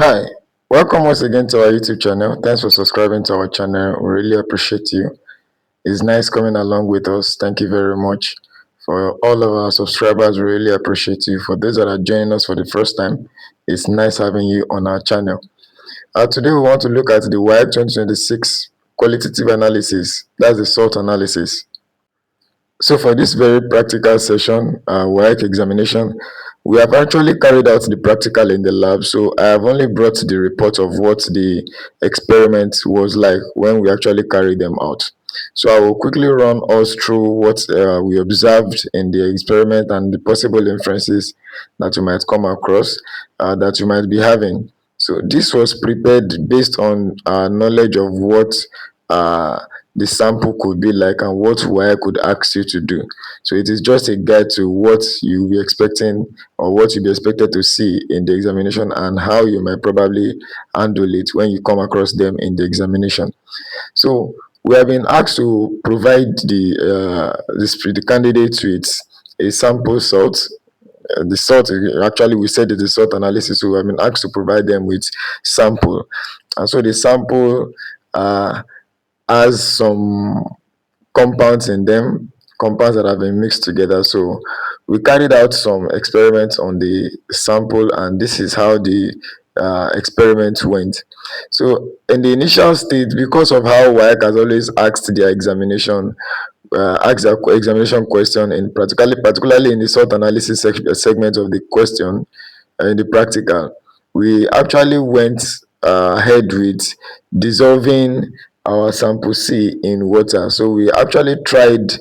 Hi, welcome once again to our YouTube channel. Thanks for subscribing to our channel. We really appreciate you. It's nice coming along with us. Thank you very much. For all of our subscribers, we really appreciate you. For those that are joining us for the first time, it's nice having you on our channel. Today, we want to look at the WAEC 2026 qualitative analysis. That's the SALT analysis. So for this very practical session, WAEC examination, we have actually carried out the practical in the lab. So I have only brought the report of what the experiment was like when we actually carried them out. So I will quickly run us through what we observed in the experiment and the possible inferences that you might come across, that you might be having. So this was prepared based on knowledge of what the sample could be like and what WAEC could ask you to do. So it is just a guide to what you'll be expecting or what you'll be expected to see in the examination and how you might probably handle it when you come across them in the examination. So we have been asked to provide the candidates with a sample salt. The salt, actually we said it's a salt analysis, so we have been asked to provide them with sample. And so the sample has some compounds in them, compounds that have been mixed together. So we carried out some experiments on the sample, and this is how the experiment went. So in the initial stage, because of how WAEC has always asked their examination, asked their examination question in particularly in the salt analysis segment of the question, in the practical, we actually went ahead with dissolving our sample C in water. So we actually tried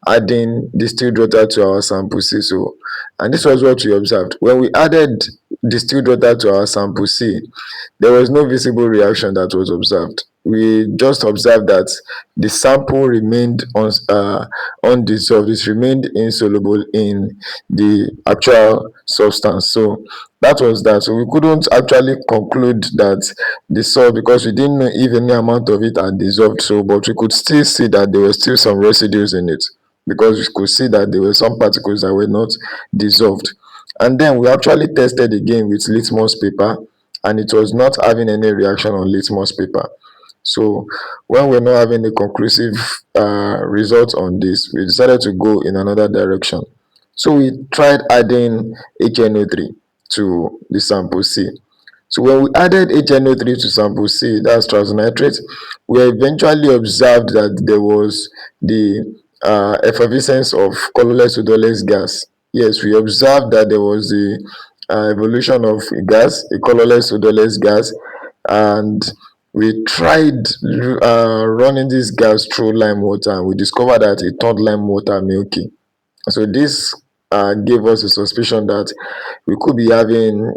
adding distilled water to our sample C. So, and this was what we observed. When we added distilled water to our sample C, there was no visible reaction that was observed. We just observed that the sample remained undissolved. It remained insoluble in the actual substance. So that was that. So we couldn't actually conclude that the salt, because we didn't know if any amount of it had dissolved. So, but we could still see that there were still some residues in it, because we could see that there were some particles that were not dissolved. And then we actually tested again with litmus paper, and it was not having any reaction on litmus paper. So when we're not having a conclusive result on this, we decided to go in another direction. So we tried adding HNO₃ to the sample C. So when we added HNO₃ to sample C, that's transnitrate, we eventually observed that there was the effervescence of colorless odorless gas. Yes, we observed that there was the evolution of gas, a colorless odorless gas, and we tried running this gas through lime water, and we discovered that it turned lime water milky. So this gave us a suspicion that we could be having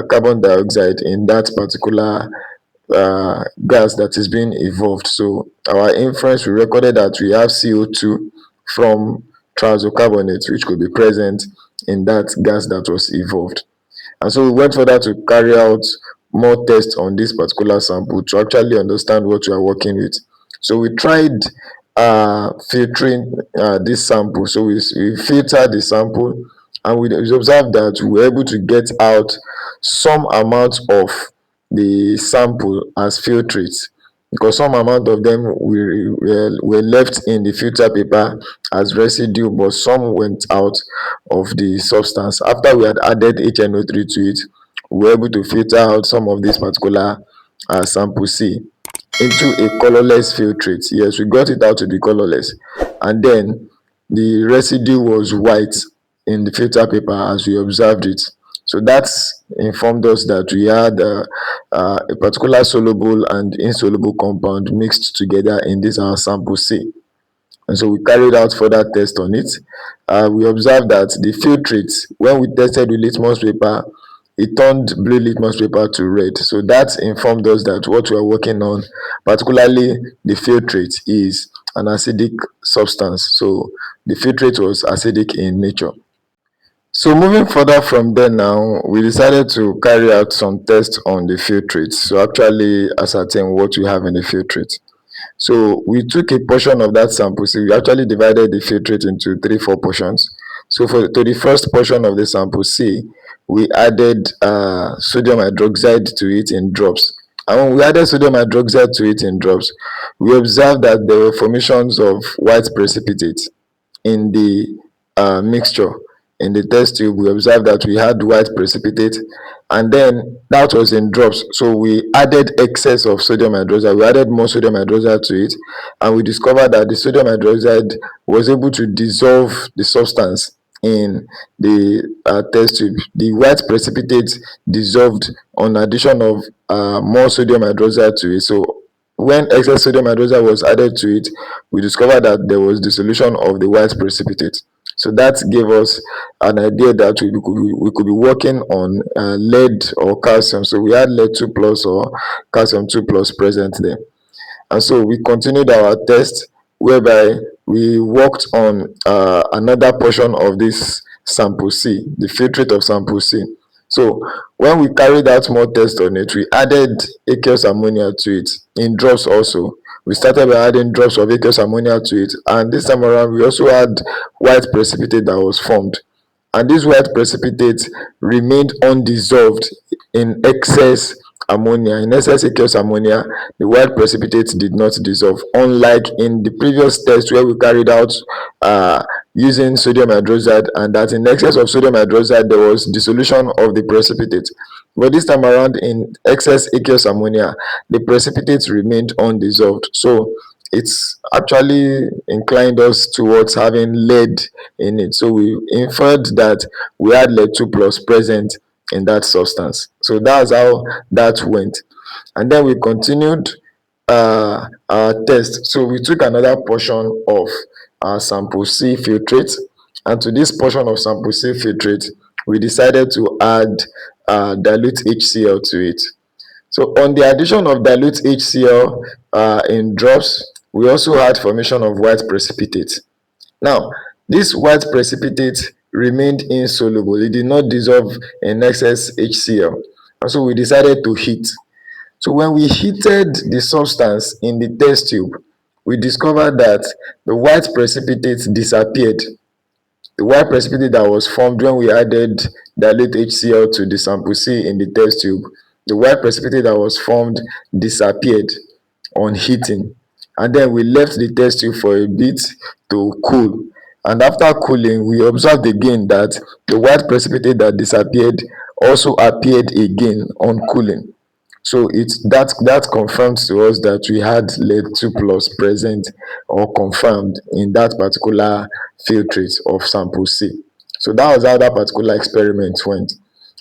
carbon dioxide in that particular gas that is being evolved. So our inference, we recorded that we have CO2 from thiazocarbonate, which could be present in that gas that was evolved. And so we went further to carry out more tests on this particular sample to actually understand what we are working with. So we tried filtering this sample. So we filtered the sample, and we observed that we were able to get out some amount of the sample as filtrates, because some amount of them were left in the filter paper as residue, but some went out of the substance. After we had added HNO₃ to it, we were able to filter out some of this particular sample C into a colorless filtrate. Yes, we got it out to be colorless, and then the residue was white in the filter paper as we observed it. So that's informed us that we had a particular soluble and insoluble compound mixed together in this our sample C. And so we carried out further tests on it. We observed that the filtrate, when we tested with litmus paper, it turned blue litmus paper to red. So that informed us that what we are working on, particularly the filtrate, is an acidic substance. So the filtrate was acidic in nature. So moving further from there now, we decided to carry out some tests on the filtrates, so actually ascertain what we have in the filtrate. So we took a portion of that sample. So we actually divided the filtrate into 3-4 portions. So to the first portion of the sample C, we added sodium hydroxide to it in drops. And when we added sodium hydroxide to it in drops, we observed that there were formations of white precipitate in the mixture. In the test tube, we observed that we had white precipitate, and then that was in drops. So we added excess of sodium hydroxide. We added more sodium hydroxide to it, and we discovered that the sodium hydroxide was able to dissolve the substance in the test tube. The white precipitate dissolved on addition of more sodium hydroxide to it. So when excess sodium hydroxide was added to it, we discovered that there was dissolution of the white precipitate. So that gave us an idea that we could be working on lead or calcium. So we had lead 2 plus or calcium 2 plus present there. And so we continued our test, whereby we worked on another portion of this sample C, the filtrate of sample C. So when we carried out more tests on it, we added aqueous ammonia to it in drops also. We started by adding drops of aqueous ammonia to it, and this time around we also had white precipitate that was formed. And this white precipitate remained undissolved in excess ammonia. In excess aqueous ammonia, the white precipitate did not dissolve, unlike in the previous test where we carried out using sodium hydroxide, and that in excess of sodium hydroxide there was dissolution of the precipitate. But this time around, in excess aqueous ammonia, the precipitates remained undissolved. So it's actually inclined us towards having lead in it. So we inferred that we had lead 2 plus present in that substance. So that's how that went. And then we continued our test. So we took another portion of our sample C filtrate, and to this portion of sample C filtrate, we decided to add dilute HCl to it. So on the addition of dilute HCl in drops, we also had formation of white precipitate. Now, this white precipitate remained insoluble. It did not dissolve in excess HCl. And so we decided to heat. So when we heated the substance in the test tube, we discovered that the white precipitate disappeared. The white precipitate that was formed when we added dilute HCl to the sample C in the test tube, the white precipitate that was formed disappeared on heating. And then we left the test tube for a bit to cool. And after cooling, we observed again that the white precipitate that disappeared also appeared again on cooling. So that confirms to us that we had lead 2 plus present or confirmed in that particular filtrate of sample C. So that was how that particular experiment went.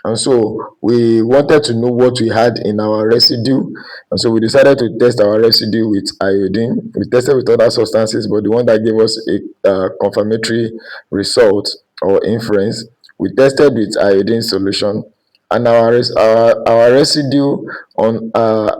And so we wanted to know what we had in our residue, and so we decided to test our residue with iodine. We tested with other substances, but the one that gave us a confirmatory result or inference, we tested with iodine solution, and our residue on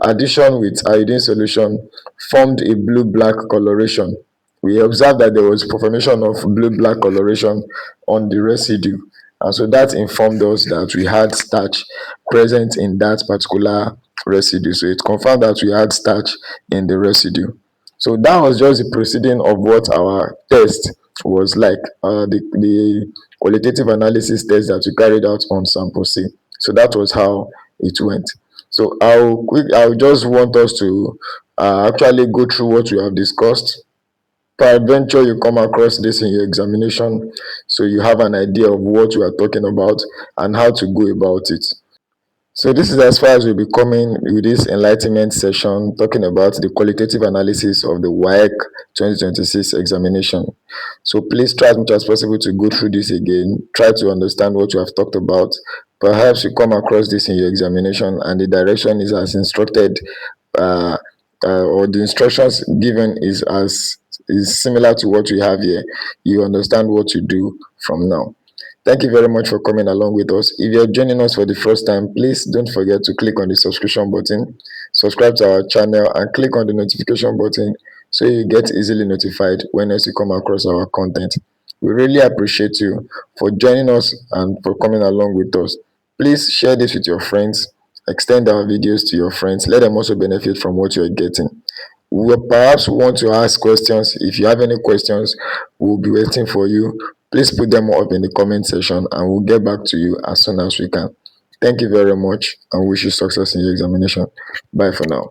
addition with iodine solution formed a blue-black coloration. We observed that there was formation of blue-black coloration on the residue, and so that informed us that we had starch present in that particular residue. So it confirmed that we had starch in the residue. So that was just the proceeding of what our test was like, the qualitative analysis test that we carried out on sample C. So that was how it went. So I'll just want us to actually go through what we have discussed. Peradventure you come across this in your examination, so you have an idea of what we are talking about and how to go about it. So this is as far as we'll be coming with this enlightenment session, talking about the qualitative analysis of the WAEC 2026 examination. So please try as much as possible to go through this again, try to understand what you have talked about. Perhaps you come across this in your examination and the direction is as instructed, or the instructions given is similar to what we have here. You understand what to do from now. Thank you very much for coming along with us. If you're joining us for the first time, please don't forget to click on the subscription button, subscribe to our channel, and click on the notification button so you get easily notified whenever you come across our content. We really appreciate you for joining us and for coming along with us. Please share this with your friends, extend our videos to your friends, let them also benefit from what you are getting. We will perhaps want to ask questions. If you have any questions, we'll be waiting for you. please put them up in the comment section and we'll get back to you as soon as we can. Thank you very much and wish you success in your examination. Bye for now.